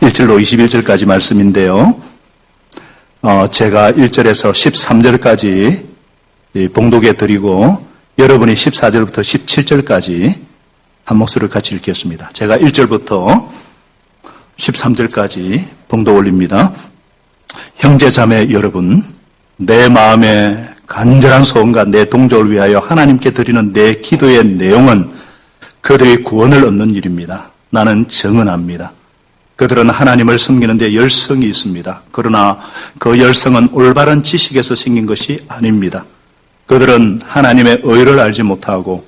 1절로 21절까지 말씀인데요. 제가 1절에서 13절까지 봉독해 드리고 여러분이 14절부터 17절까지 한 목소리를 같이 읽겠습니다. 제가 1절부터 13절까지 봉독 올립니다. 형제 자매 여러분, 내 마음에 간절한 소원과 내 동족을 위하여 하나님께 드리는 내 기도의 내용은 그들의 구원을 얻는 일입니다. 나는 정언합니다. 그들은 하나님을 섬기는 데 열성이 있습니다. 그러나 그 열성은 올바른 지식에서 생긴 것이 아닙니다. 그들은 하나님의 의를 알지 못하고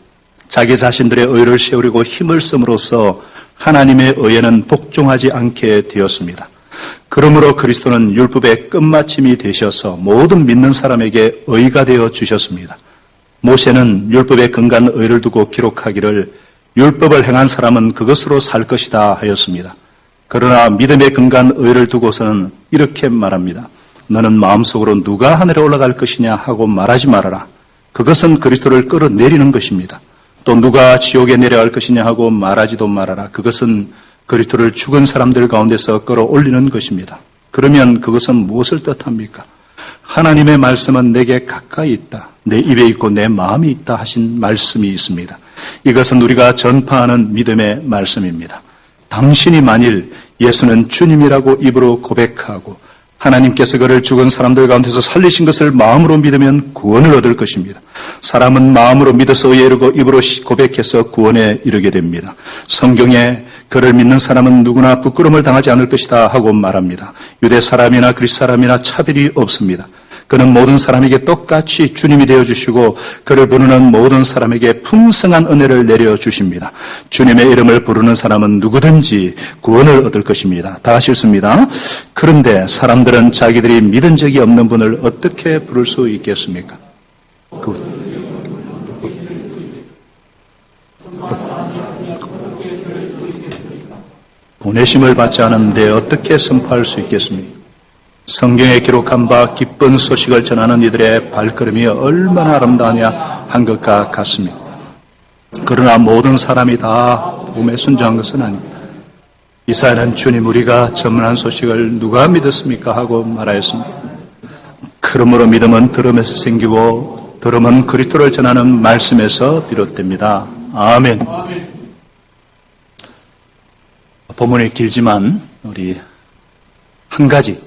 자기 자신들의 의를 세우려고 힘을 씀으로써 하나님의 의에는 복종하지 않게 되었습니다. 그러므로 그리스도는 율법의 끝마침이 되셔서 모든 믿는 사람에게 의가 되어 주셨습니다. 모세는 율법의 근간 의를 두고 기록하기를 율법을 행한 사람은 그것으로 살 것이다 하였습니다. 그러나 믿음의 근간 의를 두고서는 이렇게 말합니다. 너는 마음속으로 누가 하늘에 올라갈 것이냐 하고 말하지 말아라. 그것은 그리스도를 끌어내리는 것입니다. 또 누가 지옥에 내려갈 것이냐 하고 말하지도 말아라. 그것은 그리스도를 죽은 사람들 가운데서 끌어올리는 것입니다. 그러면 그것은 무엇을 뜻합니까? 하나님의 말씀은 내게 가까이 있다. 내 입에 있고 내 마음이 있다 하신 말씀이 있습니다. 이것은 우리가 전파하는 믿음의 말씀입니다. 당신이 만일 예수는 주님이라고 입으로 고백하고 하나님께서 그를 죽은 사람들 가운데서 살리신 것을 마음으로 믿으면 구원을 얻을 것입니다. 사람은 마음으로 믿어서 의에 이르고 입으로 고백해서 구원에 이르게 됩니다. 성경에 그를 믿는 사람은 누구나 부끄러움을 당하지 않을 것이다 하고 말합니다. 유대 사람이나 그리스 사람이나 차별이 없습니다. 그는 모든 사람에게 똑같이 주님이 되어주시고 그를 부르는 모든 사람에게 풍성한 은혜를 내려주십니다. 주님의 이름을 부르는 사람은 누구든지 구원을 얻을 것입니다. 다 하셨습니다. 그런데 사람들은 자기들이 믿은 적이 없는 분을 어떻게 부를 수 있겠습니까? 보내심을 받지 않은데 어떻게 선포할 수 있겠습니까? 성경에 기록한 바 기쁜 소식을 전하는 이들의 발걸음이 얼마나 아름다우냐 한 것과 같습니다. 그러나 모든 사람이 다 복음에 순종한 것은 아닙니다. 이사야는 주님 우리가 전문한 소식을 누가 믿었습니까? 하고 말하였습니다. 그러므로 믿음은 들음에서 생기고 들음은 그리스도를 전하는 말씀에서 비롯됩니다. 아멘. 본문이 길지만 우리 한 가지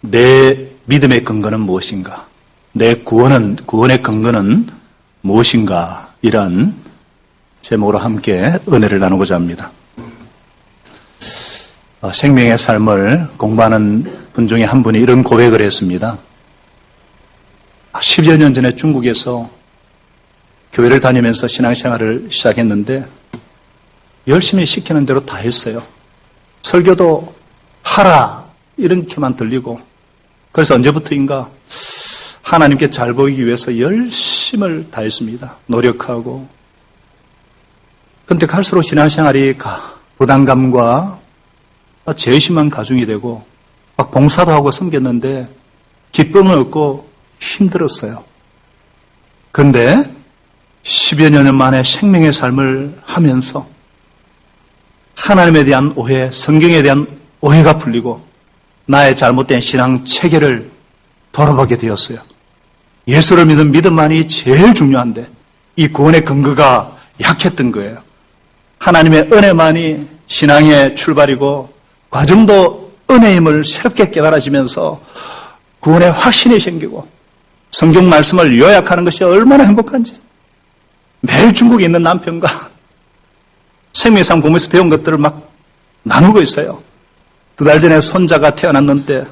내 믿음의 근거는 무엇인가? 내 구원의 근거는 무엇인가? 이런 제목으로 함께 은혜를 나누고자 합니다. 생명의 삶을 공부하는 분 중에 한 분이 이런 고백을 했습니다. 10여 년 전에 중국에서 교회를 다니면서 신앙생활을 시작했는데 열심히 시키는 대로 다 했어요. 설교도 하라 이렇게만 들리고 그래서 언제부터인가 하나님께 잘 보이기 위해서 열심을 다했습니다. 노력하고. 그런데 갈수록 신앙생활이 부담감과 재심한 가중이 되고 막 봉사도 하고 섬겼는데 기쁨은 없고 힘들었어요. 그런데 10여 년 만에 생명의 삶을 하면서 하나님에 대한 오해, 성경에 대한 오해가 풀리고 나의 잘못된 신앙 체계를 돌아보게 되었어요. 예수를 믿는 믿음만이 제일 중요한데 이 구원의 근거가 약했던 거예요. 하나님의 은혜만이 신앙의 출발이고 과정도 은혜임을 새롭게 깨달아지면서 구원의 확신이 생기고 성경 말씀을 요약하는 것이 얼마나 행복한지 매일 중국에 있는 남편과 생명상 공부에서 배운 것들을 막 나누고 있어요. 2달 전에 손자가 태어났는데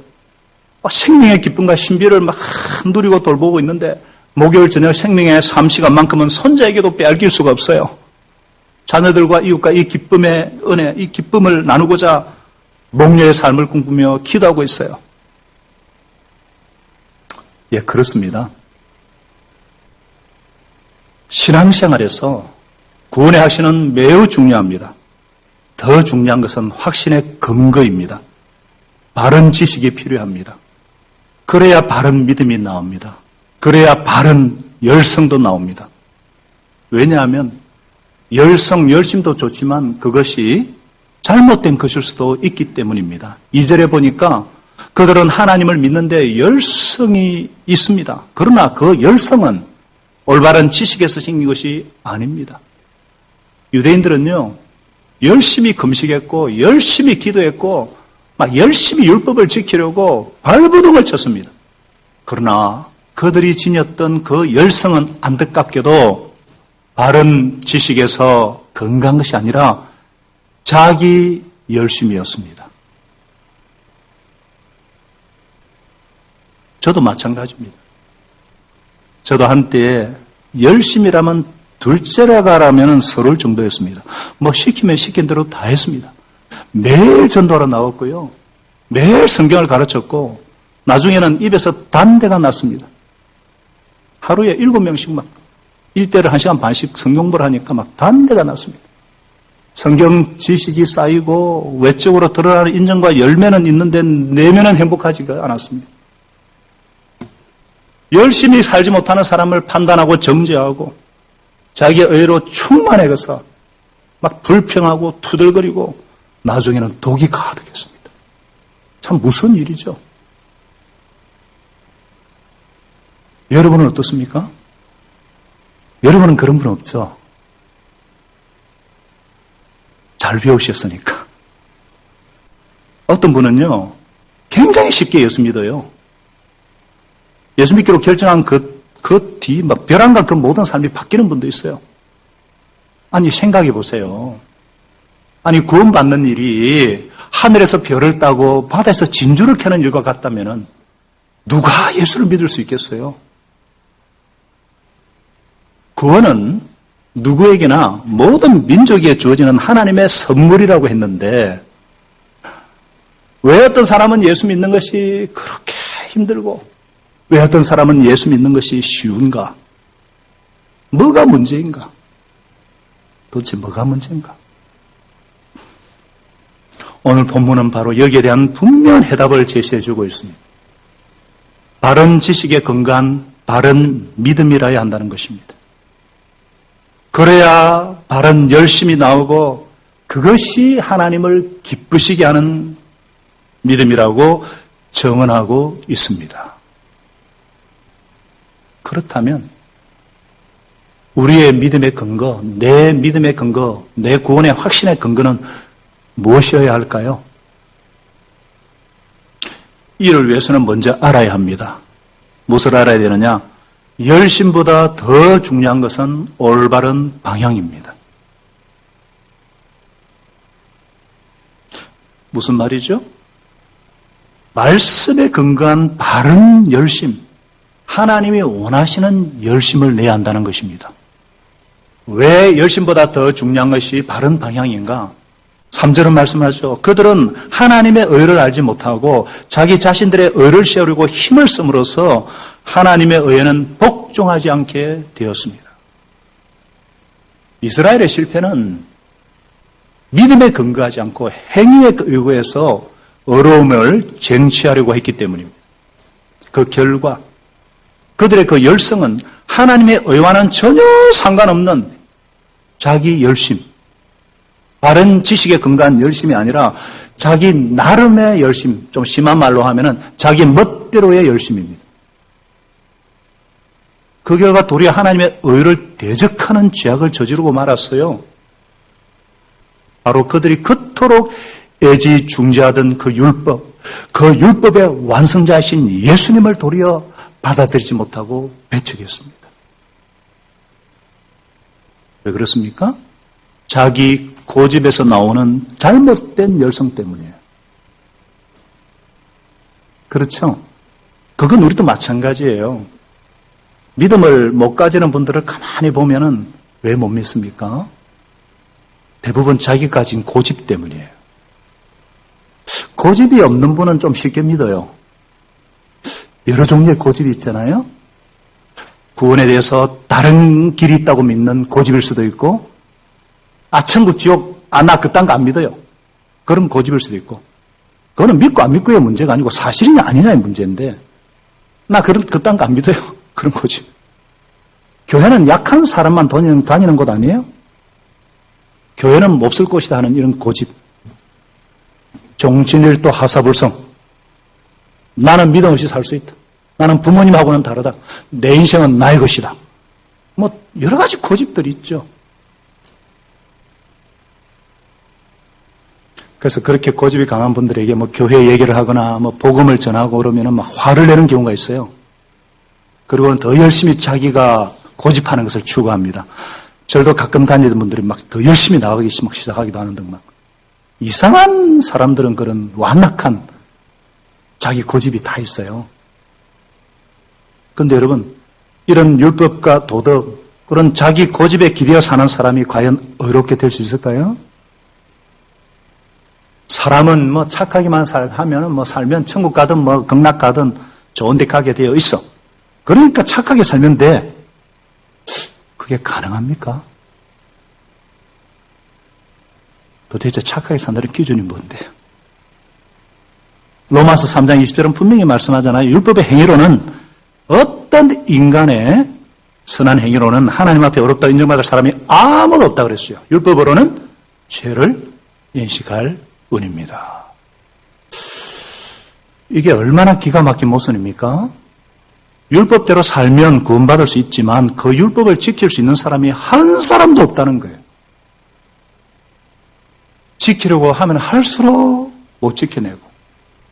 생명의 기쁨과 신비를 막 누리고 돌보고 있는데 목요일 저녁 생명의 3시간만큼은 손자에게도 빼앗길 수가 없어요. 자녀들과 이웃과 이 기쁨의 은혜, 이 기쁨을 나누고자 목녀의 삶을 꿈꾸며 기도하고 있어요. 예, 그렇습니다. 신앙생활에서 구원의 확신은 매우 중요합니다. 더 중요한 것은 확신의 근거입니다. 바른 지식이 필요합니다. 그래야 바른 믿음이 나옵니다. 그래야 바른 열성도 나옵니다. 왜냐하면 열성, 열심도 좋지만 그것이 잘못된 것일 수도 있기 때문입니다. 2절에 보니까 그들은 하나님을 믿는데 열성이 있습니다. 그러나 그 열성은 올바른 지식에서 생긴 것이 아닙니다. 유대인들은요, 열심히 금식했고, 열심히 기도했고, 막 열심히 율법을 지키려고 발버둥을 쳤습니다. 그러나 그들이 지녔던 그 열성은 안타깝게도 바른 지식에서 건강한 것이 아니라 자기 열심이었습니다. 저도 마찬가지입니다. 저도 한때 열심이라면 둘째라 가라면 서러울 정도였습니다. 뭐 시키면 시킨 대로 다 했습니다. 매일 전도하러 나왔고요. 매일 성경을 가르쳤고 나중에는 입에서 단대가 났습니다. 하루에 7명씩 막 1대를 1시간 반씩 성경공부를 하니까 막 단대가 났습니다. 성경 지식이 쌓이고 외적으로 드러나는 인정과 열매는 있는데 내면은 행복하지가 않았습니다. 열심히 살지 못하는 사람을 판단하고 정죄하고 자기의 의로 충만해서 막 불평하고 투덜거리고 나중에는 독이 가득했습니다. 참 무서운 일이죠. 여러분은 어떻습니까? 여러분은 그런 분 없죠? 잘 배우셨으니까. 어떤 분은요, 굉장히 쉽게 예수 믿어요. 예수 믿기로 결정한 그 뒤, 막 벼랑간 그 모든 삶이 바뀌는 분도 있어요. 아니, 생각해 보세요. 아니, 구원받는 일이 하늘에서 별을 따고 바다에서 진주를 캐는 일과 같다면은 누가 예수를 믿을 수 있겠어요? 구원은 누구에게나 모든 민족에 주어지는 하나님의 선물이라고 했는데 왜 어떤 사람은 예수 믿는 것이 그렇게 힘들고 왜 어떤 사람은 예수 믿는 것이 쉬운가? 뭐가 문제인가? 도대체 뭐가 문제인가? 오늘 본문은 바로 여기에 대한 분명한 해답을 제시해 주고 있습니다. 바른 지식에 근거한 바른 믿음이라야 한다는 것입니다. 그래야 바른 열심이 나오고 그것이 하나님을 기쁘시게 하는 믿음이라고 정언하고 있습니다. 그렇다면 우리의 믿음의 근거, 내 믿음의 근거, 내 구원의 확신의 근거는 무엇이어야 할까요? 이를 위해서는 먼저 알아야 합니다. 무엇을 알아야 되느냐? 열심보다 더 중요한 것은 올바른 방향입니다. 무슨 말이죠? 말씀에 근거한 바른 열심, 하나님이 원하시는 열심을 내야 한다는 것입니다. 왜 열심보다 더 중요한 것이 바른 방향인가? 3절은 말씀하죠. 그들은 하나님의 의를 알지 못하고 자기 자신들의 의를 세우려고 힘을 씀으로써 하나님의 의에는 복종하지 않게 되었습니다. 이스라엘의 실패는 믿음에 근거하지 않고 행위에 의거해서 어려움을 쟁취하려고 했기 때문입니다. 그 결과 그들의 그 열성은 하나님의 의와는 전혀 상관없는 자기 열심, 바른 지식에 근거한 열심이 아니라 자기 나름의 열심, 좀 심한 말로 하면은 자기 멋대로의 열심입니다. 그 결과 도리어 하나님의 의를 대적하는 죄악을 저지르고 말았어요. 바로 그들이 그토록 애지중지하던 그 율법의 완성자이신 예수님을 도리어 받아들이지 못하고 배척했습니다. 왜 그렇습니까? 자기 고집에서 나오는 잘못된 열성 때문이에요. 그렇죠? 그건 우리도 마찬가지예요. 믿음을 못 가지는 분들을 가만히 보면은 왜 못 믿습니까? 대부분 자기 가진 고집 때문이에요. 고집이 없는 분은 좀 쉽게 믿어요. 여러 종류의 고집이 있잖아요. 구원에 대해서 다른 길이 있다고 믿는 고집일 수도 있고, 천국, 지옥, 나 그딴 거 안 믿어요. 그럼 고집일 수도 있고, 그거는 믿고 안 믿고의 문제가 아니고 사실이냐 아니냐의 문제인데, 나 그딴 거 안 믿어요. 그런 고집. 교회는 약한 사람만 다니는 곳 아니에요? 교회는 몹쓸 곳이다 하는 이런 고집. 종친일도 하사불성. 나는 믿음 없이 살 수 있다. 나는 부모님하고는 다르다. 내 인생은 나의 것이다. 뭐 여러 가지 고집들이 있죠. 그래서 그렇게 고집이 강한 분들에게 뭐 교회 얘기를 하거나 뭐 복음을 전하고 그러면은 막 화를 내는 경우가 있어요. 그리고는 더 열심히 자기가 고집하는 것을 추구합니다. 저도 가끔 다니던 분들이 막 더 열심히 나가기 막 시작하기도 하는 등 막 이상한 사람들은 그런 완악한 자기 고집이 다 있어요. 그런데 여러분, 이런 율법과 도덕, 그런 자기 고집에 기대어 사는 사람이 과연 의롭게 될 수 있을까요? 사람은 뭐 착하기만 하면 뭐 살면 천국 가든 뭐 극락 가든 좋은 데 가게 되어 있어. 그러니까 착하게 살면 돼. 그게 가능합니까? 도대체 착하게 산다는 기준이 뭔데요? 로마서 3장 20절은 분명히 말씀하잖아요. 율법의 행위로는 어떤 인간의 선한 행위로는 하나님 앞에 어렵다 인정받을 사람이 아무도 없다 그랬어요. 율법으로는 죄를 인식할 뿐입니다. 이게 얼마나 기가 막힌 모순입니까? 율법대로 살면 구원받을 수 있지만 그 율법을 지킬 수 있는 사람이 한 사람도 없다는 거예요. 지키려고 하면 할수록 못 지켜내고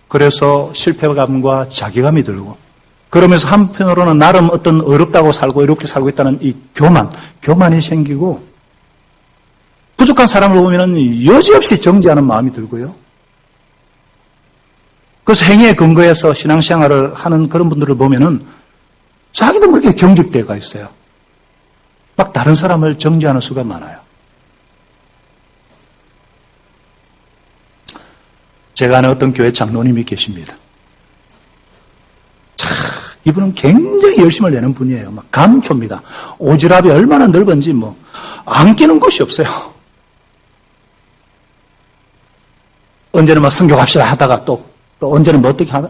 그래서 실패감과 자괴감이 들고 그러면서 한편으로는 나름 어떤 어렵다고 살고 이렇게 살고 있다는 이 교만이 생기고 부족한 사람을 보면 여지없이 정죄하는 마음이 들고요. 그래서 행위에 근거해서 신앙생활을 하는 그런 분들을 보면은 자기도 모르게 경직대가 있어요. 막 다른 사람을 정죄하는 수가 많아요. 제가 아는 어떤 교회 장로님이 계십니다. 이분은 굉장히 열심을 내는 분이에요. 막 감초입니다. 오지랖이 얼마나 넓은지 뭐 안 끼는 곳이 없어요. 언제는 막 성교합시다 하다가 또 언제는 뭐 어떻게 하다.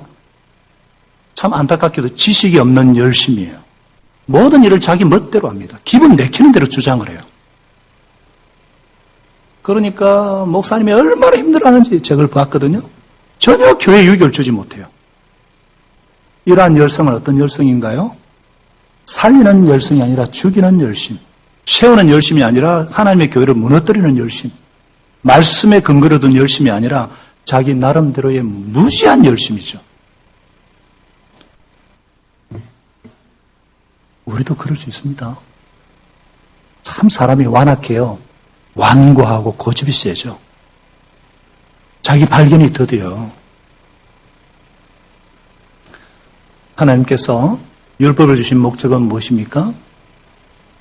참 안타깝게도 지식이 없는 열심이에요. 모든 일을 자기 멋대로 합니다. 기분 내키는 대로 주장을 해요. 그러니까 목사님이 얼마나 힘들어하는지 제가 봤거든요. 전혀 교회 유익을 주지 못해요. 이러한 열성은 어떤 열성인가요? 살리는 열성이 아니라 죽이는 열심. 세우는 열심이 아니라 하나님의 교회를 무너뜨리는 열심. 말씀에 근거를 둔 열심이 아니라 자기 나름대로의 무지한 열심이죠. 우리도 그럴 수 있습니다. 참 사람이 완악해요. 완고하고 고집이 세죠. 자기 발견이 더뎌요. 하나님께서 율법을 주신 목적은 무엇입니까?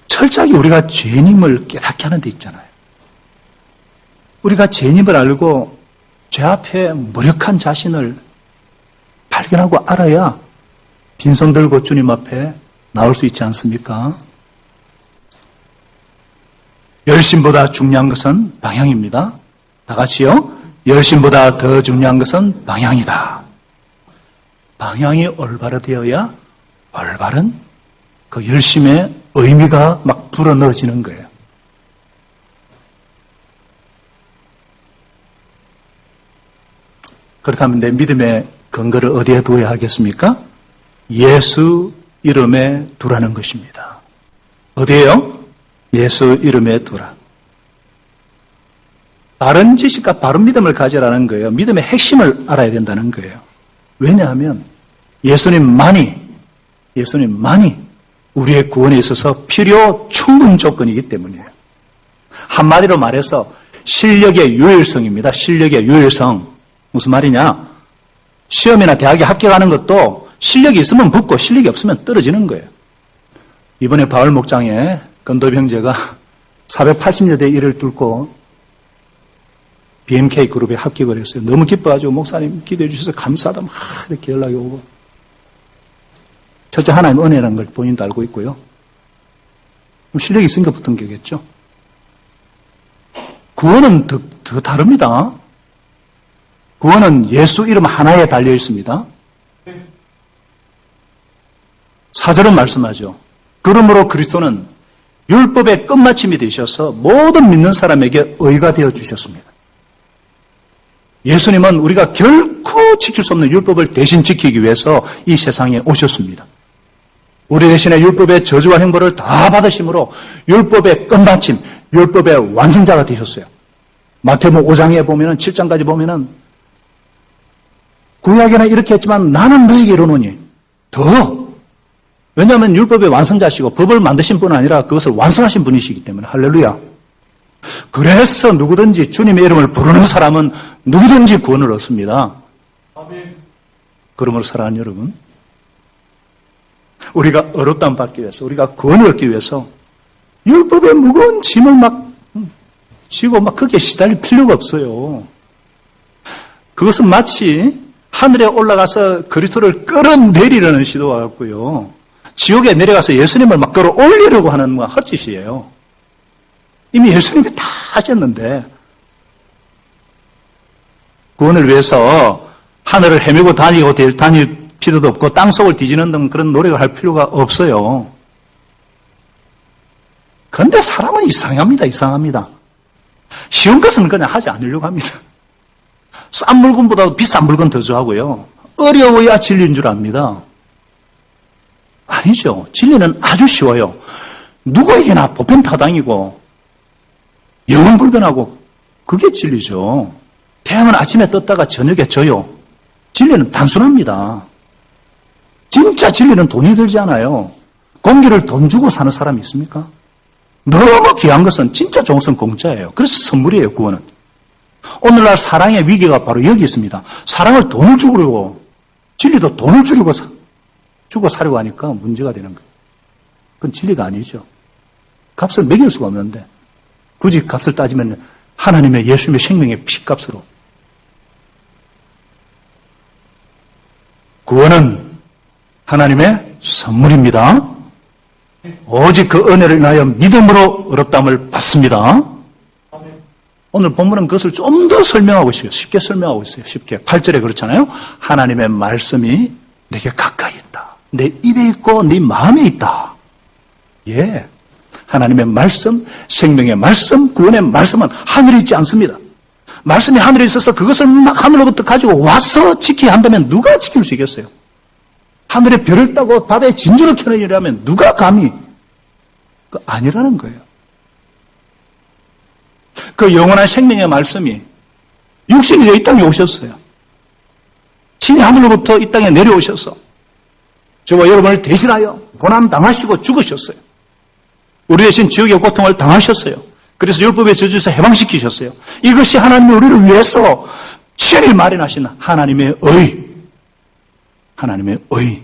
철저하게 우리가 죄님을 깨닫게 하는 데 있잖아요. 우리가 죄님을 알고 죄 앞에 무력한 자신을 발견하고 알아야 빈손 들고 주님 앞에 나올 수 있지 않습니까? 열심보다 중요한 것은 방향입니다. 다 같이요. 열심보다 더 중요한 것은 방향이다. 방향이 올바로 되어야 올바른 그 열심의 의미가 막 불어넣어지는 거예요. 그렇다면 내 믿음의 근거를 어디에 두어야 하겠습니까? 예수 이름에 두라는 것입니다. 어디에요? 예수 이름에 두라. 바른 지식과 바른 믿음을 가지라는 거예요. 믿음의 핵심을 알아야 된다는 거예요. 왜냐하면 예수님만이 우리의 구원에 있어서 필요 충분 조건이기 때문이에요. 한마디로 말해서 실력의 유일성입니다. 실력의 유일성. 무슨 말이냐? 시험이나 대학에 합격하는 것도 실력이 있으면 붙고 실력이 없으면 떨어지는 거예요. 이번에 바울 목장에 건도비 형제가 480여 대 1을 뚫고 BMK 그룹에 합격을 했어요. 너무 기뻐가지고 목사님 기도해 주셔서 감사하다 막 이렇게 연락이 오고. 첫째 하나님 은혜라는 걸 본인도 알고 있고요. 실력이 있으니까 붙은 거겠죠. 구원은 더 다릅니다. 구원은 예수 이름 하나에 달려 있습니다. 4절은 말씀하죠. 그러므로 그리스도는 율법의 끝마침이 되셔서 모든 믿는 사람에게 의가 되어 주셨습니다. 예수님은 우리가 결코 지킬 수 없는 율법을 대신 지키기 위해서 이 세상에 오셨습니다. 우리 대신에 율법의 저주와 형벌을 다 받으심으로 율법의 끝마침, 율법의 완성자가 되셨어요. 마태복음 5장에 보면은 7장까지 보면은 구약에는 이렇게 했지만 나는 너에게 이르노니 더. 왜냐하면 율법의 완성자시고 법을 만드신 분은 아니라 그것을 완성하신 분이시기 때문에 할렐루야. 그래서 누구든지 주님의 이름을 부르는 사람은 누구든지 구원을 얻습니다. 그러므로 사랑하는 여러분, 우리가 어렵다면 받기 위해서, 우리가 구원을 얻기 위해서 율법의 무거운 짐을 막 지고 막 거기에 시달릴 필요가 없어요. 그것은 마치 하늘에 올라가서 그리스도를 끌어내리려는 시도와 같고요. 지옥에 내려가서 예수님을 막 끌어올리려고 하는 헛짓이에요. 이미 예수님이 다 하셨는데 구원을 위해서 하늘을 헤매고 다닐 필요도 없고 땅속을 뒤지는 등 그런 노력을 할 필요가 없어요. 그런데 사람은 이상합니다. 쉬운 것은 그냥 하지 않으려고 합니다. 싼 물건보다 비싼 물건 더 좋아하고요. 어려워야 진리인 줄 압니다. 아니죠. 진리는 아주 쉬워요. 누구에게나 보편타당이고 영원불변하고 그게 진리죠. 태양은 아침에 떴다가 저녁에 져요. 진리는 단순합니다. 진짜 진리는 돈이 들지 않아요. 공기를 돈 주고 사는 사람이 있습니까? 너무 귀한 것은 진짜 좋은 것은 공짜예요. 그래서 선물이에요, 구원은. 오늘날 사랑의 위기가 바로 여기 있습니다. 사랑을 돈을 주려고, 진리도 돈을 주고 사려고 하니까 문제가 되는 거예요. 그건 진리가 아니죠. 값을 매길 수가 없는데, 굳이 값을 따지면 하나님의 예수님의 생명의 피값으로. 구원은 하나님의 선물입니다. 오직 그 은혜를 인하여 믿음으로 의롭다함을 받습니다. 오늘 본문은 그것을 좀 더 설명하고 있어요. 쉽게 설명하고 있어요. 쉽게. 8절에 그렇잖아요. 하나님의 말씀이 내게 가까이 있다. 내 입에 있고 네 마음에 있다. 예. 하나님의 말씀, 생명의 말씀, 구원의 말씀은 하늘에 있지 않습니다. 말씀이 하늘에 있어서 그것을 막 하늘로부터 가지고 와서 지켜야 한다면 누가 지킬 수 있겠어요? 하늘에 별을 따고 바다에 진주를 켜내려면 누가 감히? 그 아니라는 거예요. 그 영원한 생명의 말씀이 육신이 이 땅에 오셨어요. 신이 하늘로부터 이 땅에 내려오셔서 저와 여러분을 대신하여 고난 당하시고 죽으셨어요. 우리 대신 지옥의 고통을 당하셨어요. 그래서 율법의 저주에서 해방시키셨어요. 이것이 하나님이 우리를 위해서 친히 마련하신 하나님의 의. 하나님의 의.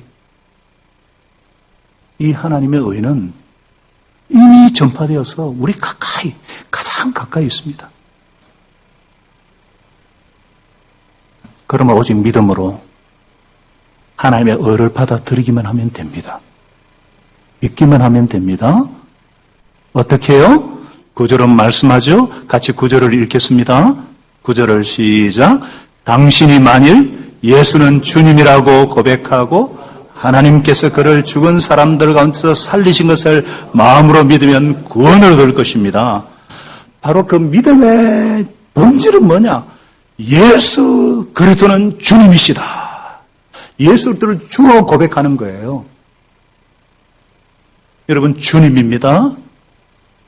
이 하나님의 의는 이미 전파되어서 우리 가까이, 가장 가까이 있습니다. 그러면 오직 믿음으로 하나님의 의를 받아들이기만 하면 됩니다. 믿기만 하면 됩니다. 어떻게 해요? 9절은 말씀하죠. 같이 9절을 읽겠습니다. 9절을 시작. 당신이 만일 예수는 주님이라고 고백하고 하나님께서 그를 죽은 사람들 가운데서 살리신 것을 마음으로 믿으면 구원을 얻을 것입니다. 바로 그 믿음의 본질은 뭐냐? 예수 그리스도는 주님이시다. 예수 그리스도를 주로 고백하는 거예요. 여러분, 주님입니다.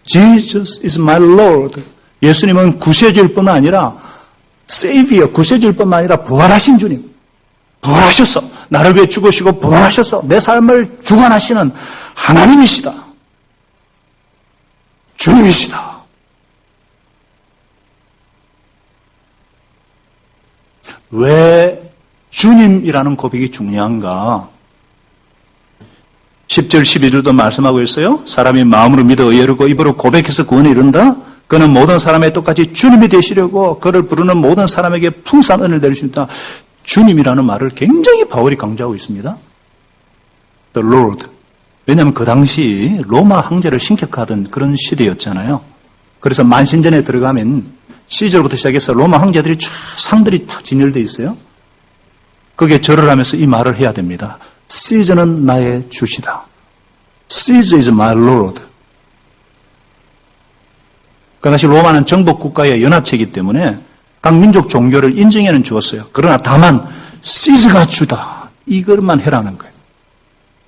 Jesus is my Lord. 예수님은 구세주일 뿐만 아니라 Savior, 구세주일 뿐만 아니라 부활하신 주님. 부활하셔서 나를 위해 죽으시고 부활하셔서 내 삶을 주관하시는 하나님이시다. 주님이시다. 왜 주님이라는 고백이 중요한가? 10절, 11절도 말씀하고 있어요. 사람이 마음으로 믿어 의외르고 입으로 고백해서 구원에 이른다. 그는 모든 사람에 똑같이 주님이 되시려고 그를 부르는 모든 사람에게 풍성한 은혜를 내리십니다. 주님이라는 말을 굉장히 바울이 강조하고 있습니다. The Lord. 왜냐하면 그 당시 로마 황제를 신격하던 그런 시대였잖아요. 그래서 만신전에 들어가면 시절부터 시작해서 로마 황제들이 쫙 상들이 다 진열되어 있어요. 거기에 절을 하면서 이 말을 해야 됩니다. 시저는 나의 주시다. Caesar is my Lord. 그 당시 로마는 정복 국가의 연합체이기 때문에 각 민족 종교를 인정해는 주었어요. 그러나 다만 시즈가 주다. 이것만 해라는 거예요.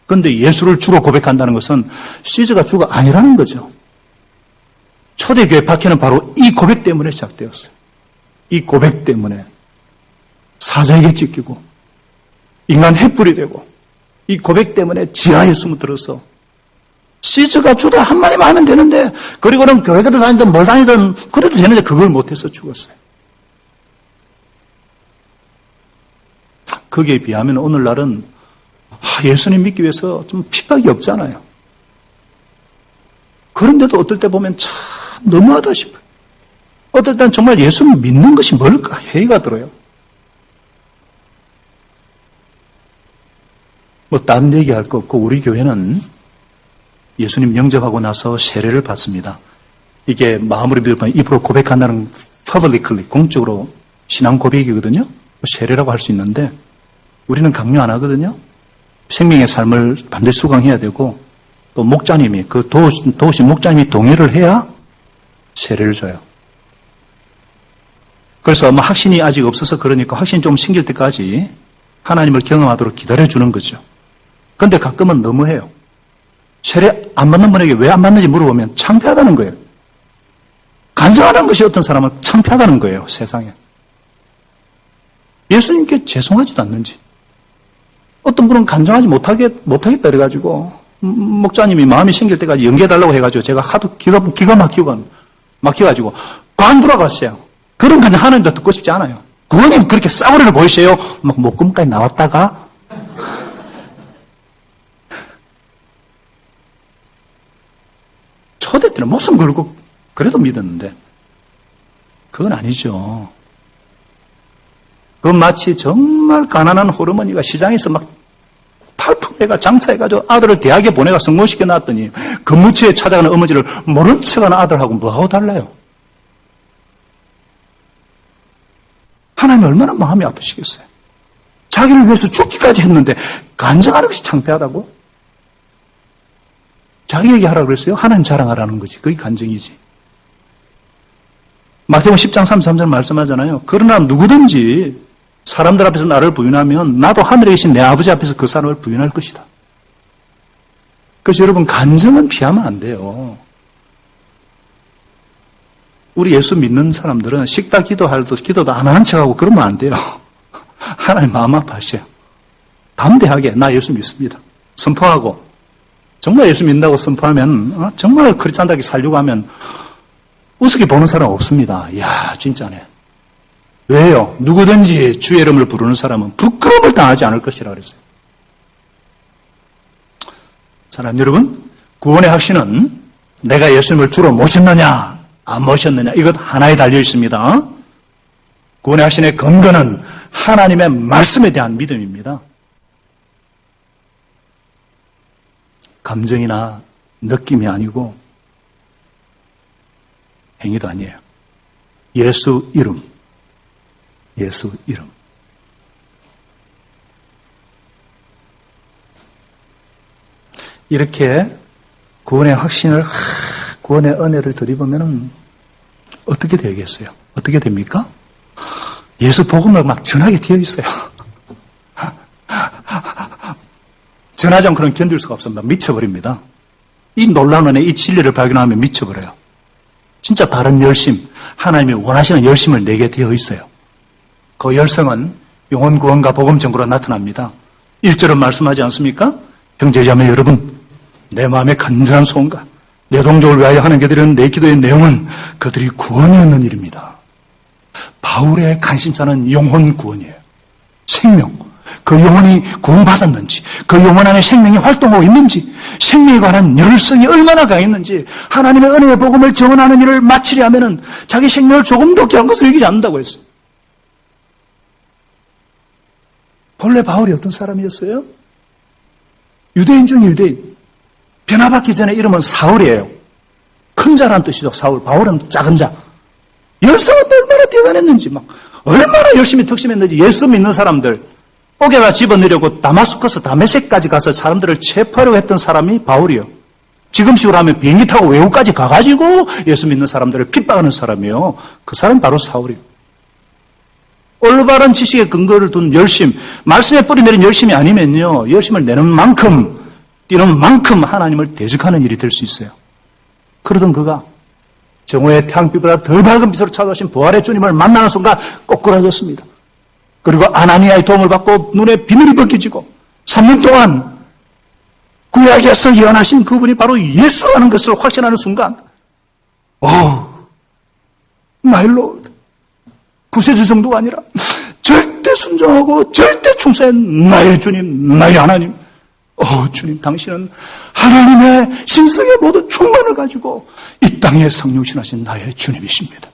그런데 예수를 주로 고백한다는 것은 시즈가 주가 아니라는 거죠. 초대교회 박해는 바로 이 고백 때문에 시작되었어요. 이 고백 때문에 사자에게 찢기고 인간 횃불이 되고 이 고백 때문에 지하에 숨어들어서 시즈가 주다 한마디만 하면 되는데 그리고는 교회를 다니든 뭘 다니든 그래도 되는데 그걸 못해서 죽었어요. 거기에 비하면 오늘날은 예수님 믿기 위해서 좀 핍박이 없잖아요. 그런데도 어떨 때 보면 참 너무하다 싶어요. 어떨 때는 정말 예수 믿는 것이 뭘까 회의가 들어요. 뭐 다른 얘기할 거 없고 우리 교회는 예수님 영접하고 나서 세례를 받습니다. 이게 마음으로 믿으면 입으로 고백한다는 publicly 공적으로 신앙 고백이거든요. 세례라고 할 수 있는데 우리는 강요 안 하거든요. 생명의 삶을 반드시 수강해야 되고 또 목자님이 그 도우신 목자님이 동의를 해야 세례를 줘요. 그래서 뭐 확신이 아직 없어서 그러니까 확신이 좀 생길 때까지 하나님을 경험하도록 기다려주는 거죠. 그런데 가끔은 너무해요. 세례 안 받는 분에게 왜 안 받는지 물어보면 창피하다는 거예요. 간증하는 것이 어떤 사람은 창피하다는 거예요. 세상에. 예수님께 죄송하지도 않는지. 어떤 분은 간증하지 못하겠다 그래가지고 목자님이 마음이 생길 때까지 연계해달라고 해가지고 제가 하도 기가 막혀가지고 관두라고 그런 간증 하나님도 듣고 싶지 않아요. 그거는 그렇게 싸구려를 보이세요. 막 목금까지 나왔다가 초대 때는 목숨 걸고 그래도 믿었는데 그건 아니죠. 그건 마치 정말 가난한 호르머니가 시장에서 막 팔품해가 장사해가지고 아들을 대학에 보내가 성공시켜 놨더니 근무처에 찾아가는 어머니를 모른 척하는 아들하고 뭐하고 달라요? 하나님 얼마나 마음이 아프시겠어요? 자기를 위해서 죽기까지 했는데 간증하는 것이 창피하다고? 자기 얘기하라고 그랬어요? 하나님 자랑하라는 거지. 그게 간증이지. 마태복음 10장 33절 말씀하잖아요. 그러나 누구든지 사람들 앞에서 나를 부인하면 나도 하늘에 계신 내 아버지 앞에서 그 사람을 부인할 것이다. 그래서 여러분 간증은 피하면 안 돼요. 우리 예수 믿는 사람들은 식다 기도도 안 하는 척하고 그러면 안 돼요. 하나님 마음 아파하셔요. 담대하게 나 예수 믿습니다. 선포하고 정말 예수 믿는다고 선포하면 정말 크리스찬답게 살려고 하면 우습게 보는 사람 없습니다. 이야 진짜네. 왜요? 누구든지 주의 이름을 부르는 사람은 부끄러움을 당하지 않을 것이라 그랬어요. 사랑하는 여러분, 구원의 확신은 내가 예수님을 주로 모셨느냐 안 모셨느냐 이것 하나에 달려 있습니다. 구원의 확신의 근거는 하나님의 말씀에 대한 믿음입니다. 감정이나 느낌이 아니고 행위도 아니에요. 예수 이름. 예수 이름. 이렇게 구원의 확신을, 구원의 은혜를 들이보면 어떻게 되겠어요? 어떻게 됩니까? 예수 복음을 막 전하게 되어 있어요. 전하지 않고는 견딜 수가 없습니다. 미쳐버립니다. 이 놀라운 은혜, 이 진리를 발견하면 미쳐버려요. 진짜 바른 열심, 하나님이 원하시는 열심을 내게 되어 있어요. 그 열성은 영혼 구원과 복음 전구로 나타납니다. 1절은 말씀하지 않습니까? 형제자매 여러분, 내 마음의 간절한 소원과 내 동족을 위하여 하나님께 드리는 내 기도의 내용은 그들이 구원이 얻는 일입니다. 바울의 관심사는 영혼 구원이에요. 생명. 그 영혼이 구원받았는지, 그 영혼 안에 생명이 활동하고 있는지, 생명에 관한 열성이 얼마나 강했는지, 하나님의 은혜의 복음을 전하는 일을 마치려 하면은 자기 생명을 조금도 귀한 것을 여기지 않는다고 했어요. 본래 바울이 어떤 사람이었어요? 유대인 중에 유대인. 변화받기 전에 이름은 사울이에요. 큰 자란 뜻이죠, 사울. 바울은 작은 자. 열성은 얼마나 대단했는지, 얼마나 열심히 득심했는지, 예수 믿는 사람들, 옥에다 집어넣으려고 다마스커스, 다메섹까지 가서 사람들을 체포하려고 했던 사람이 바울이요. 지금식으로 하면 비행기 타고 외국까지 가가지고 예수 믿는 사람들을 핍박하는 사람이요. 그 사람이 바로 사울이요. 올바른 지식의 근거를 둔 열심, 말씀에 뿌리 내린 열심이 아니면요, 열심을 내는 만큼, 뛰는 만큼 하나님을 대적하는 일이 될 수 있어요. 그러던 그가 정오의 태양빛보다 더 밝은 빛으로 찾아오신 부활의 주님을 만나는 순간 꼬꾸라졌습니다. 그리고 아나니아의 도움을 받고 눈에 비늘이 벗겨지고 3년 동안 구약에서 예언하신 그분이 바로 예수라는 것을 확신하는 순간, 마이 로드, 구세주 정도가 아니라 절대 순종하고 절대 충성한 나의 주님, 나의 하나님. 주님, 당신은 하나님의 신성의 모든 충만을 가지고 이 땅에 성육신하신 나의 주님이십니다.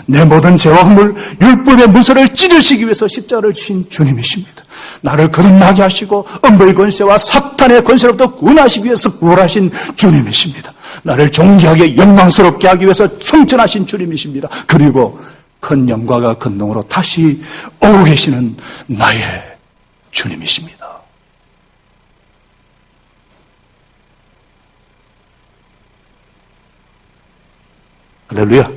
내 모든 죄와 허물, 율법의 문서를 찢으시기 위해서 십자가를 지신 주님이십니다. 나를 거듭나게 하시고 음부의 권세와 사탄의 권세로부터 구원하시기 위해서 부활하신 주님이십니다. 나를 존귀하게 영광스럽게 하기 위해서 성천하신 주님이십니다. 그리고 큰 영광과 근동으로 다시 오고 계시는 나의 주님이십니다. 할렐루야.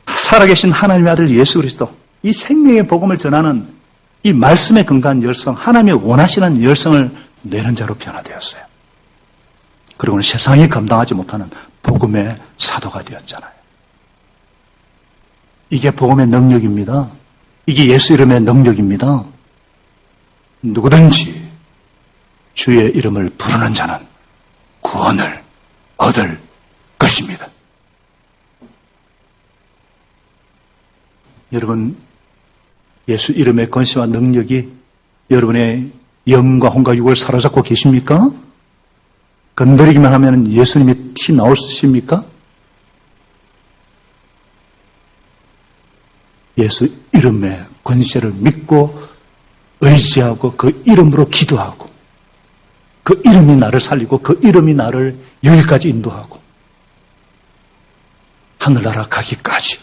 살아계신 하나님의 아들 예수 그리스도, 이 생명의 복음을 전하는 이 말씀에 근거한 열성, 하나님이 원하시는 열성을 내는 자로 변화되었어요. 그리고는 세상이 감당하지 못하는 복음의 사도가 되었잖아요. 이게 복음의 능력입니다. 이게 예수 이름의 능력입니다. 누구든지 주의 이름을 부르는 자는 구원을 얻을 것입니다. 여러분, 예수 이름의 권세와 능력이 여러분의 영과 혼과 육을 사로잡고 계십니까? 건드리기만 하면 예수님이 티 나오십니까? 예수 이름의 권세를 믿고 의지하고 그 이름으로 기도하고 그 이름이 나를 살리고 그 이름이 나를 여기까지 인도하고 하늘나라 가기까지,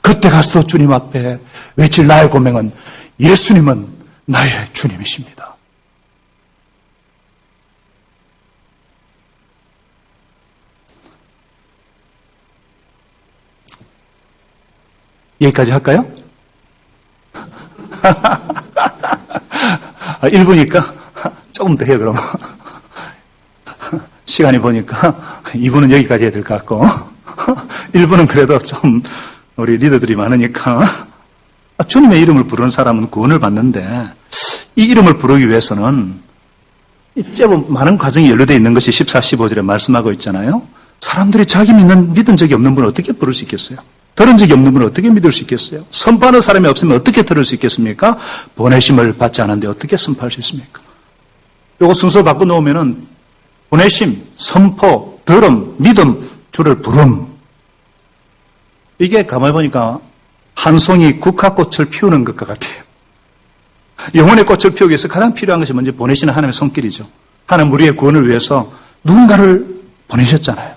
그때 가서도 주님 앞에 외칠 나의 고명은 예수님은 나의 주님이십니다. 여기까지 할까요? 1부니까 조금 더 해요, 그럼. 시간이 보니까 2부는 여기까지 해야 될 것 같고 1부는 그래도 좀 우리 리더들이 많으니까 주님의 이름을 부르는 사람은 구원을 받는데 이 이름을 부르기 위해서는 제법 많은 과정이 연루되어 있는 것이 14, 15절에 말씀하고 있잖아요. 사람들이 자기 믿은 적이 없는 분을 어떻게 부를 수 있겠어요? 들은 적이 없는 분을 어떻게 믿을 수 있겠어요? 선포하는 사람이 없으면 어떻게 들을 수 있겠습니까? 보내심을 받지 않은데 어떻게 선포할 수 있습니까? 요거 순서 바꿔놓으면은 보내심, 선포, 들음, 믿음, 주를 부름. 이게 가만히 보니까 한 송이 국화꽃을 피우는 것과 같아요. 영혼의 꽃을 피우기 위해서 가장 필요한 것이 먼저 보내시는 하나님의 손길이죠. 하나님 우리의 구원을 위해서 누군가를 보내셨잖아요.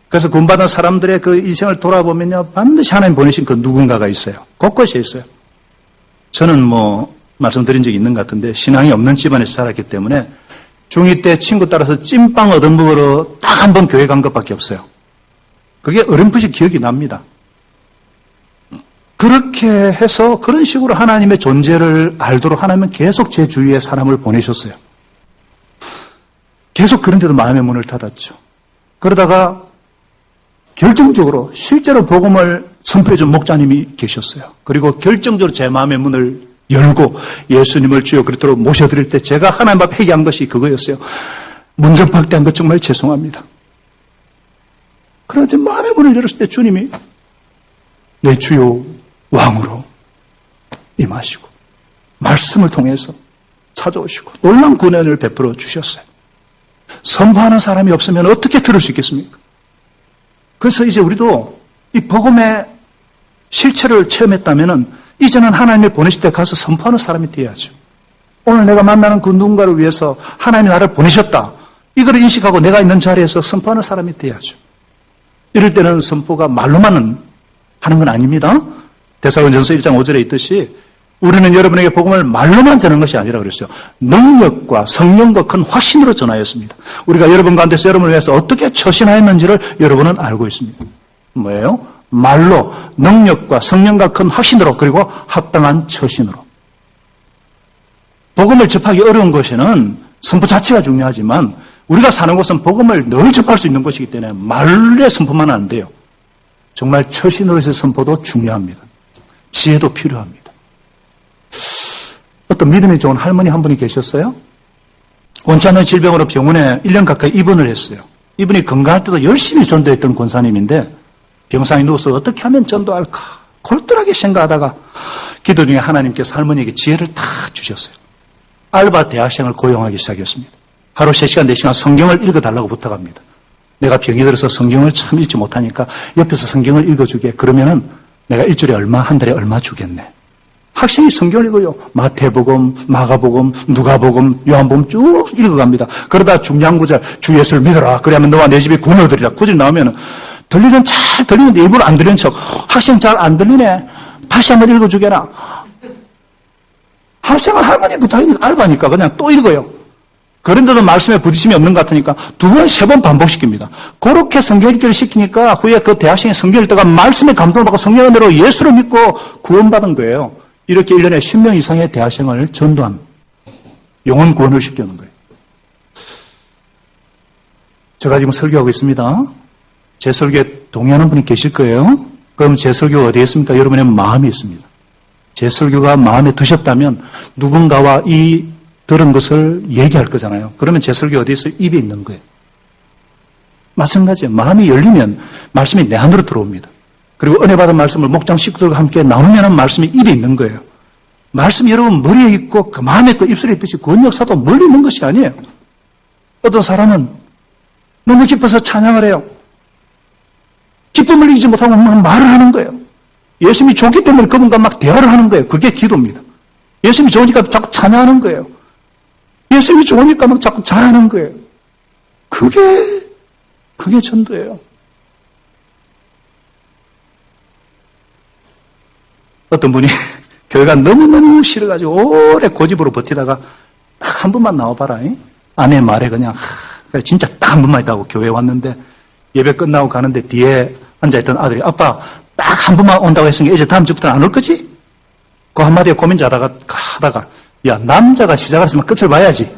그래서 구원받은 사람들의 그 인생을 돌아보면요, 반드시 하나님 보내신 그 누군가가 있어요. 곳곳에 있어요. 저는 말씀드린 적이 있는 것 같은데, 신앙이 없는 집안에서 자랐기 때문에 중2 때 친구 따라서 찐빵 얻어먹으러 딱 한 번 교회 간 것밖에 없어요. 그게 어렴풋이 기억이 납니다. 그렇게 해서 그런 식으로 하나님의 존재를 알도록 하나님은 계속 제 주위에 사람을 보내셨어요. 계속 그런데도 마음의 문을 닫았죠. 그러다가 결정적으로 실제로 복음을 선포해준 목자님이 계셨어요. 그리고 결정적으로 제 마음의 문을 열고 예수님을 주여 그리스도로 모셔드릴 때 제가 하나님 앞에 회개한 것이 그거였어요. 문전박대한 것 정말 죄송합니다. 그런데 마음의 문을 열었을 때 주님이 내 주요 왕으로 임하시고 말씀을 통해서 찾아오시고 놀라운 구원을 베풀어 주셨어요. 선포하는 사람이 없으면 어떻게 들을 수 있겠습니까? 그래서 이제 우리도 이 복음의 실체를 체험했다면은 이제는 하나님이 보내실 때 가서 선포하는 사람이 되어야죠. 오늘 내가 만나는 그 누군가를 위해서 하나님이 나를 보내셨다. 이걸 인식하고 내가 있는 자리에서 선포하는 사람이 되어야죠. 이럴 때는 선포가 말로만 하는 건 아닙니다. 데살로니가전서 1장 5절에 있듯이 우리는 여러분에게 복음을 말로만 전하는 것이 아니라 그랬어요. 능력과 성령과 큰 확신으로 전하였습니다. 우리가 여러분 가운데서 여러분을 위해서 어떻게 처신하였는지를 여러분은 알고 있습니다. 뭐예요? 말로, 능력과 성령과 큰 확신으로, 그리고 합당한 처신으로. 복음을 접하기 어려운 곳에는 선포 자체가 중요하지만 우리가 사는 곳은 복음을 늘 접할 수 있는 곳이기 때문에 말의 선포만 안 돼요. 정말 처신으로서의 선포도 중요합니다. 지혜도 필요합니다. 어떤 믿음이 좋은 할머니 한 분이 계셨어요. 원치 않는 질병으로 병원에 1년 가까이 입원을 했어요. 이분이 건강할 때도 열심히 전도했던 권사님인데 병상에 누워서 어떻게 하면 전도할까 골똘하게 생각하다가 기도 중에 하나님께서 할머니에게 지혜를 다 주셨어요. 알바 대학생을 고용하기 시작했습니다. 하루 3시간, 4시간 성경을 읽어달라고 부탁합니다. 내가 병이 들어서 성경을 참 읽지 못하니까 옆에서 성경을 읽어주게. 그러면은 내가 일주일에 얼마, 한 달에 얼마 주겠네. 학생이 성경을 읽어요. 마태복음, 마가복음, 누가복음, 요한복음 쭉 읽어갑니다. 그러다 중요한 구절, 주 예수를 믿어라. 그러면 너와 내 집이 구원을 얻으리라. 구절 나오면은 들리는 잘 들리는데 일부러 안 들리는 척. 학생 잘 안 들리네. 다시 한번 읽어주게나. 학생은 할머니 부탁이니까 알바니까 그냥 또 읽어요. 그런데도 말씀에 부딪힘이 없는 것 같으니까 2번, 3번 반복시킵니다. 그렇게 성경 읽기를 시키니까 후에 그 대학생이 성경 읽다가 말씀에 감동을 받고 성령 은혜로 예수를 믿고 구원받은 거예요. 이렇게 1년에 10명 이상의 대학생을 전도한 영혼 구원을 시켜놓은 거예요. 제가 지금 설교하고 있습니다. 제 설교에 동의하는 분이 계실 거예요. 그럼 제 설교가 어디에 있습니까? 여러분의 마음에 있습니다. 제 설교가 마음에 드셨다면 누군가와 이 들은 것을 얘기할 거잖아요. 그러면 제 설교 어디에 있어요? 입에 있는 거예요. 마찬가지예요. 마음이 열리면 말씀이 내 안으로 들어옵니다. 그리고 은혜 받은 말씀을 목장 식구들과 함께 나누면 말씀이 입에 있는 거예요. 말씀이 여러분 머리에 있고 그 마음에 있고 입술에 있듯이 구원 역사도 멀리 있는 것이 아니에요. 어떤 사람은 너무 기뻐서 찬양을 해요. 기쁨을 이기지 못하고 막 말을 하는 거예요. 예수님이 좋기 때문에 그분과 막 대화를 하는 거예요. 그게 기도입니다. 예수님이 좋으니까 자꾸 찬양하는 거예요. 예수님이 좋으니까 막 자꾸 잘하는 거예요. 그게 전도예요. 어떤 분이 교회가 너무너무 싫어가지고 오래 고집으로 버티다가 딱 한 번만 나와봐라. 아내 말에 그냥 진짜 딱 한 번만 있다고 교회에 왔는데 예배 끝나고 가는데 뒤에 앉아있던 아들이 아빠 딱 한 번만 온다고 했으니까 이제 다음 주부터는 안 올 거지? 그 한마디에 고민하다가 야 남자가 시작을 했으면 끝을 봐야지.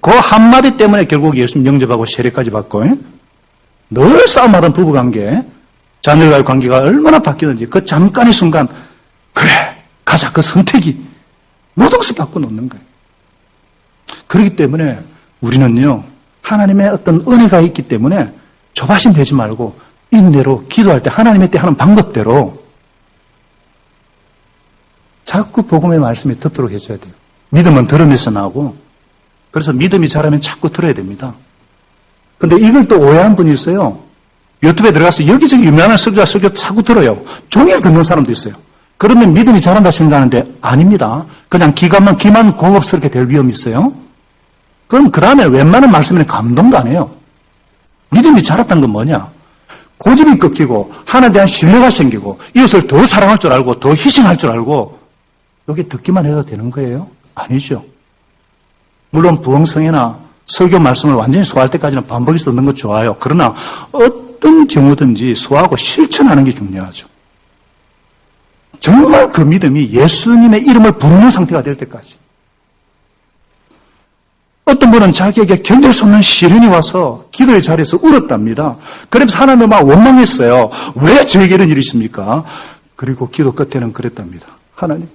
그 한마디 때문에 결국 예수님 영접하고 세례까지 받고 늘 싸움하던 부부관계 자녀들과의 관계가 얼마나 바뀌는지 그 잠깐의 순간 그래 가자 그 선택이 모든 것을 바꿔놓는 거예요. 그렇기 때문에 우리는요 하나님의 어떤 은혜가 있기 때문에 조바심 되지 말고 인내로 기도할 때 하나님의 때 하는 방법대로 자꾸 복음의 말씀이 듣도록 해줘야 돼요. 믿음은 들으면서 나오고 그래서 믿음이 자라면 자꾸 들어야 됩니다. 그런데 이걸 또 오해하는 분이 있어요. 유튜브에 들어가서 여기저기 유명한 설교 자꾸 들어요. 종일 듣는 사람도 있어요. 그러면 믿음이 자란다 생각하는데 아닙니다. 그냥 기만 고급스럽게 될 위험이 있어요. 그럼 그 다음에 웬만한 말씀에는 감동도 안 해요. 믿음이 자랐다는 건 뭐냐? 고집이 꺾이고 하나님에 대한 신뢰가 생기고 이웃을 더 사랑할 줄 알고 더 희생할 줄 알고 여기 듣기만 해도 되는 거예요? 아니죠. 물론 부흥성회나 설교 말씀을 완전히 소화할 때까지는 반복해서 듣는 거 좋아요. 그러나 어떤 경우든지 소화하고 실천하는 게 중요하죠. 정말 그 믿음이 예수님의 이름을 부르는 상태가 될 때까지. 어떤 분은 자기에게 견딜 수 없는 시련이 와서 기도의 자리에서 울었답니다. 그러면서 하나님을 막 원망했어요. 왜 저에게 이런 일이 있습니까? 그리고 기도 끝에는 그랬답니다. 하나님.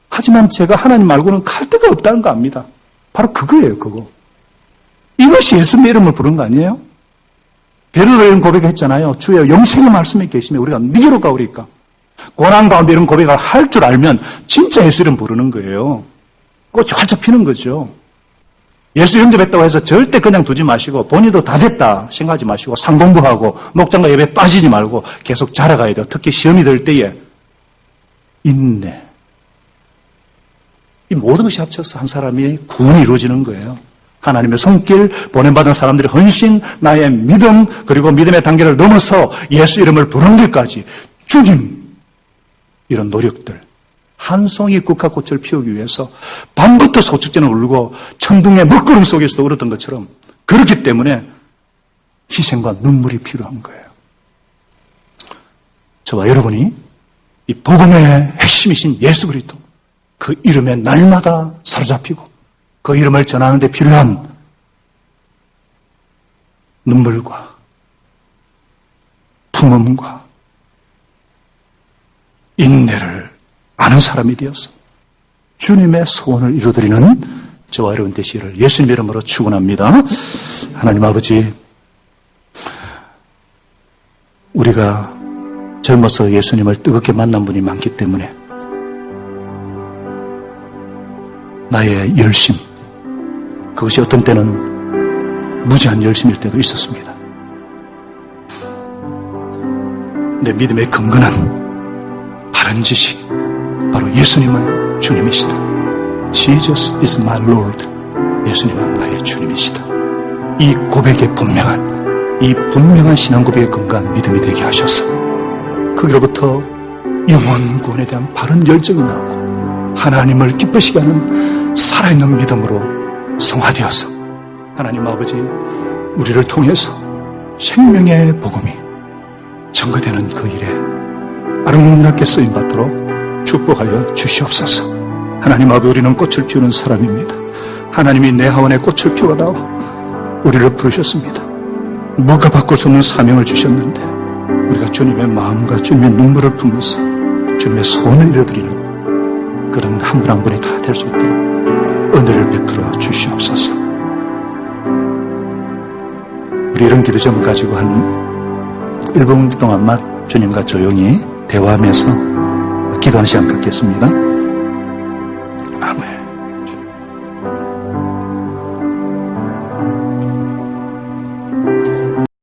하지만 제가 하나님 말고는 갈 데가 없다는 거 압니다. 바로 그거예요, 그거. 이것이 예수님의 이름을 부른 거 아니에요? 베드로가 이런 고백했잖아요. 주여 영생의 말씀에 계시면 우리가 미기로 가오리까. 고난 가운데 이런 고백을 할 줄 알면 진짜 예수 이름 부르는 거예요. 꽃이 활짝 피는 거죠. 예수 영접했다고 해서 절대 그냥 두지 마시고 본인도 다 됐다 생각하지 마시고 상공부하고 목장과 예배 빠지지 말고 계속 자라가야 돼요. 특히 시험이 될 때에 인내. 이 모든 것이 합쳐서 한 사람이 구원이 이루어지는 거예요. 하나님의 손길, 보냄받은 사람들의 헌신, 나의 믿음, 그리고 믿음의 단계를 넘어서 예수 이름을 부르는 데까지 주님 이런 노력들. 한 송이 국화꽃을 피우기 위해서 밤부터 소축제는 울고 천둥의 먹구름 속에서도 울었던 것처럼 그렇기 때문에 희생과 눈물이 필요한 거예요. 저와 여러분이 이 복음의 핵심이신 예수 그리스도 그 이름에 날마다 사로잡히고 그 이름을 전하는 데 필요한 눈물과 품음과 인내를 아는 사람이 되어서 주님의 소원을 이루어드리는 저와 여러분 되시기를 예수님 이름으로 축원합니다. 하나님 아버지, 우리가 젊어서 예수님을 뜨겁게 만난 분이 많기 때문에 나의 열심, 그것이 어떤 때는 무지한 열심일 때도 있었습니다. 내 믿음의 근거는 바른 지식, 바로 예수님은 주님이시다. Jesus is my Lord. 예수님은 나의 주님이시다. 이 고백의 분명한 신앙 고백의 근거한 믿음이 되게 하셔서 거기로부터 영원 구원에 대한 바른 열정이 나오고 하나님을 기쁘시게 하는 살아있는 믿음으로 성화되어서 하나님 아버지, 우리를 통해서 생명의 복음이 전거되는 그 일에 아름답게 쓰임받도록 축복하여 주시옵소서. 하나님 아버지, 우리는 꽃을 피우는 사람입니다. 하나님이 내 하원에 꽃을 피워다오 우리를 부르셨습니다. 무가 바꿀 수 없는 사명을 주셨는데 우리가 주님의 마음과 주님의 눈물을 품어서 주님의 소원을 이루어드리는 그런 한 분 한 분이 다 될 수 있도록 은혜를 베풀어 주시옵소서. 우리 이런 기도 제목 가지고 한 1분 동안만 주님과 조용히 대화하면서 기도하는 시간 갖겠습니다.